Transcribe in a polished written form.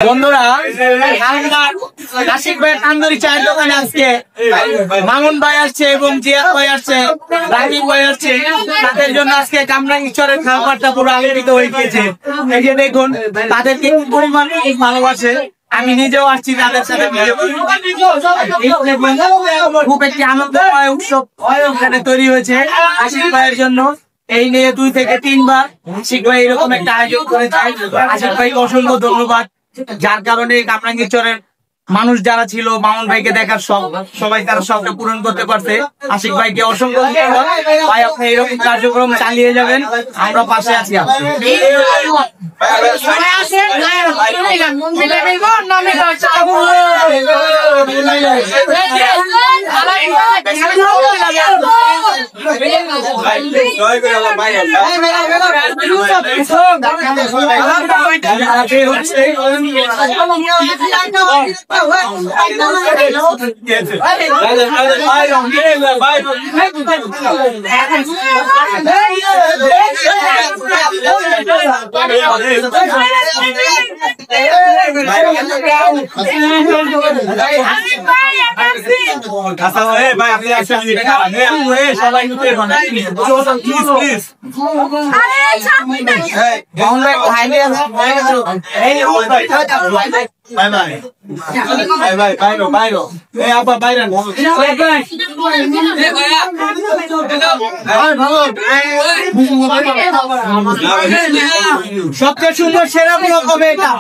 বন্ধুরা, আশিক ভাই তান্দুরি চায়ের দোকানে আজকে মামুন ভাই আসছে এবং জিয়াদ ভাই আসছে, রাকিব ভাই আসছে। তাদের জন্য আজকে কামরাঙ্গীরচরের খাবারটা পুরো আলোকিত হয়ে গিয়েছে। এই যে দেখুন তাদেরকে পরিমাণ ভালোবাসে। আমি নিজেও আসছি তাদের সাথে, খুব একটি আনন্দময় উৎসব এখানে তৈরি হয়েছে আশিক ভাইয়ের জন্য। এই নিয়ে 2 থেকে 3 বার আশিক ভাই এরকম একটা আয়োজন করেছে। আশিক ভাইকে অসংখ্য ধন্যবাদ, যার কারণে কামরাঙ্গীরচরের মানুষ যারা ছিল মামুন ভাইকে দেখার সবাই তারা শখটা পূরণ করতে পারছে। আশিক ভাইকে অসংখ্য ধন্যবাদ ভাই, আপনি এরকম কার্যক্রম চালিয়ে যাবেন, আমরা পাশে আছি। সবচেয়ে সুন্দর সেরা ব্লগ হবে এটা।